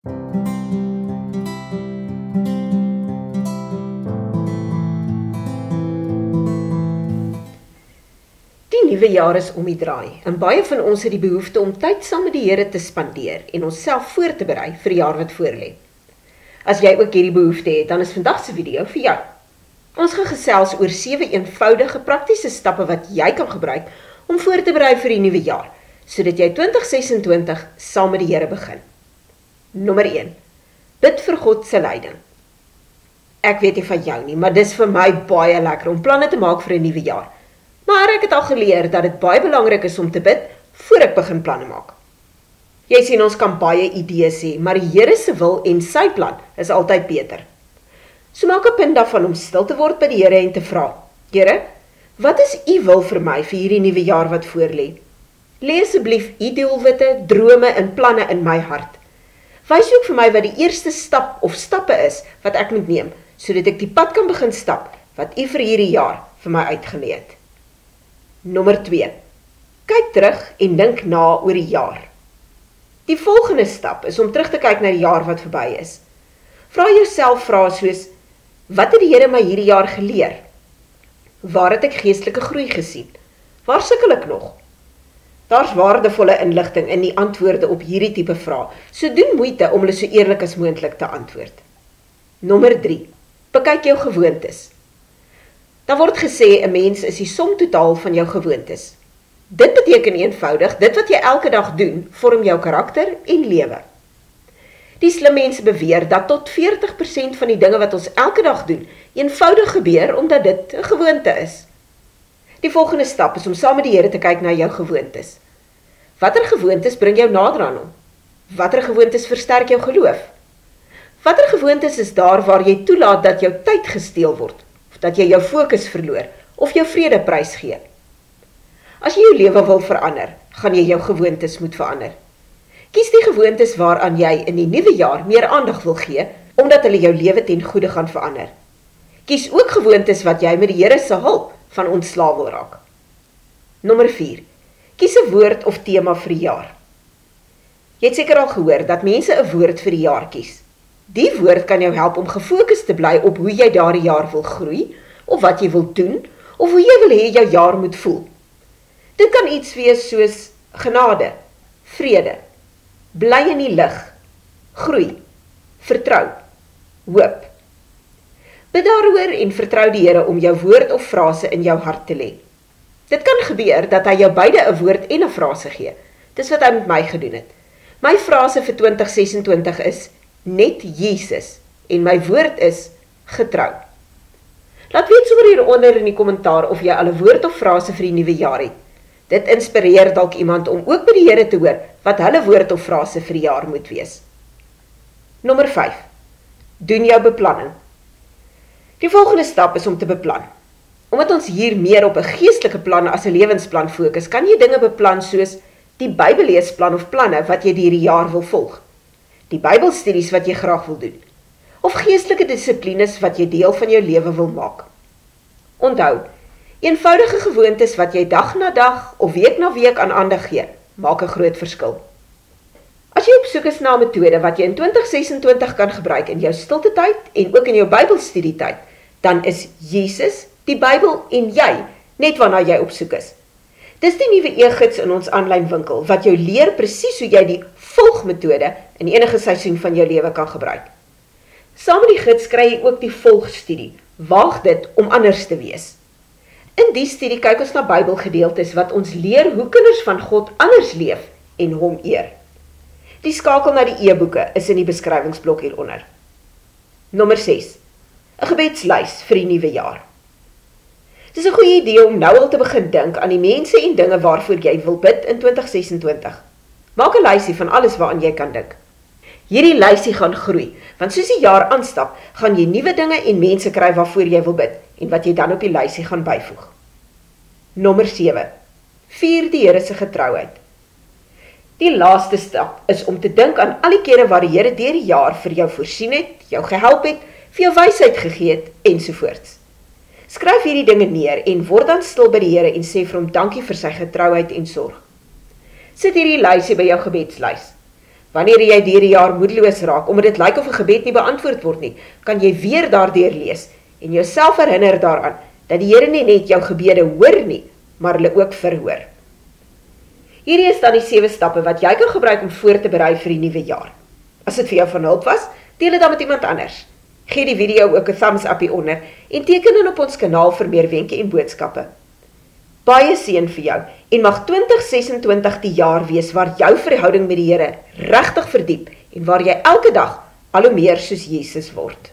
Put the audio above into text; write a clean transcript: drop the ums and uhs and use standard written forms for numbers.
Die nuwe jaar is om die draai en baie van ons het die behoefte om tyd saam met die Here te spandeer en onsself voor te berei vir die jaar wat voorlê. As jy ook hierdie behoefte het, dan is vandag se video vir jou. Ons gaan gesels oor 7 eenvoudige praktiese stappe wat jy kan gebruik om voor te berei vir die nuwe jaar, sodat jy 2026 saam met die Here begin. Nommer 1. Bid vir God se leiding. Ek weet nie van jou nie, maar dis vir my baie lekker om planne te maak vir 'n nuwe jaar. Maar ek het al geleer dat dit baie belangrik is om te bid voor ek begin planne maak. Jy sien, ons kan baie idees hê, maar die Here se wil en sy plan is altyd beter. So maak 'n punt daarvan om stil te word by die Here en te vra: Here, wat is U wil vir my vir hierdie nuwe jaar wat voorlê? Lê asseblief U doelwitte, drome en planne in my hart. Wys ook vir my wat die eerste stap of stappe is wat ek moet neem, sodat ek die pad kan begin stap wat U vir hierdie jaar vir my uitgelê het. Nommer 2. Kyk terug en dink na oor die jaar. Die volgende stap is om terug te kyk na die jaar wat verby is. Vra jouself vrae soos: wat het die Here my hierdie jaar geleer? Waar het ek geestelike groei gesien? Waar sukkel ek nog? Daar's waardevolle inligting in die antwoorde op hierdie tipe vrae, so doen moeite om hulle so eerlik as moontlik te antwoord. Nommer 3. Bekyk jou gewoontes. Daar word gesê 'n mens is die som totaal van jou gewoontes. Dit beteken eenvoudig, dit wat jy elke dag doen, vorm jou karakter en lewe. Die slim mense beweer dat tot 40% van die dinge wat ons elke dag doen, eenvoudig gebeur omdat dit 'n gewoonte is. Die volgende stap is om saam met die Here te kyk na jou gewoontes. Watter gewoontes bring jou nader aan hom? Watter gewoontes versterk jou geloof? Watter gewoontes is daar waar jy toelaat dat jou tyd gesteel word, of dat jy jou fokus verloor, of jou vrede prysgee? As jy jou lewe wil verander, gaan jy jou gewoontes moet verander. Kies die gewoontes waaraan jy in die nuwe jaar meer aandag wil gee, omdat hulle jou lewe ten goeie gaan verander. Kies ook gewoontes wat jy met die Here se hulp van ontslae wil raak. Nommer 4. Kies 'n woord of tema vir die jaar. Jy het seker al gehoor dat mense 'n woord vir die jaar kies. Die woord kan jou help om gefokus te bly op hoe jy daardie jaar wil groei, of wat jy wil doen, of hoe jy wil hê jou jaar moet voel. Dit kan iets wees soos genade, vrede, bly in die lig, groei, vertrou, hoop. Bid daaroor en vertrou die Here om jou woord of frase in jou hart te lê. Dit kan gebeur dat hy jou beide 'n woord en 'n frase gee. Dis wat hy met my gedoen het. My frase vir 2026 is net Jesus en my woord is getrou. Laat weet sommer hieronder in die kommentaar of jy al 'n woord of frase vir die nuwe jaar het. Dit inspireer dalk iemand om ook by die Here te hoor wat hulle woord of frase vir die jaar moet wees. Nommer 5. Doen jou beplanning. Die volgende stap is om te beplan. Omdat ons hier meer op 'n geestelike plan as 'n lewensplan fokus, kan jy dinge beplan soos die Bybelleesplan of planne wat jy hierdie jaar wil volg, die Bybelstudies wat jy graag wil doen, of geestelike dissiplines wat jy deel van jou lewe wil maak. Onthou, eenvoudige gewoontes wat jy dag na dag of week na week aan aandag gee, maak 'n groot verskil. As jy op soek is na 'n metode wat jy in 2026 kan gebruik in jou stilte tyd en ook in jou Bybelstudietyd, dan is Jesus, die Bybel en jy net waarna jy op soek is. Dis die nuwe e-gids in ons aanlyn winkel wat jou leer presies hoe jy die volgmetode in enige seisoen van jou lewe kan gebruik. Saam met die gids kry jy ook die volgstudie. Waag dit om anders te wees. In die studie kyk ons na Bybelgedeeltes wat ons leer hoe kinders van God anders leef en hom eer. Die skakel na die e-boeke is in die beskrywingsblok hieronder. Nommer 6. 'n Gebedslys vir die nuwe jaar. Dit is 'n goeie idee om nou al te begin dink aan die mense en dinge waarvoor jy wil bid in 2026. Maak 'n lysie van alles waaraan jy kan dink. Hierdie lysie gaan groei, want soos die jaar aanstap, gaan jy nuwe dinge en mense kry waarvoor jy wil bid en wat jy dan op die lysie gaan byvoeg. Nommer 7. Vier die Here se getrouheid. Die laaste stap is om te dink aan al die kere waar die Here deur die jaar vir jou voorsien het, jou gehelp het, vir jou wysheid gegee het, ensovoorts. Skryf hierdie dinge neer en word dan stil by die Here en sê vir hom dankie vir sy getrouheid en sorg. Sit hierdie lysie by jou gebedslys. Wanneer jy deur die jaar moedeloos raak, omdat dit lyk of 'n gebed nie beantwoord word nie, kan jy weer daardeur lees en jouself herinner daaraan dat die Here nie net jou gebede hoor nie, maar hulle ook verhoor. Hierdie is dan die 7 stappe wat jy kan gebruik om voor te berei vir die nuwe jaar. As dit vir jou van hulp was, deel dit dan met iemand anders. Gee die video ook 'n thumbs up hieronder en teken in op ons kanaal vir meer wenke en boodskappe. Baie seën vir jou en mag 2026 die jaar wees waar jou verhouding met die Here regtig verdiep en waar jy elke dag al hoe meer soos Jesus word.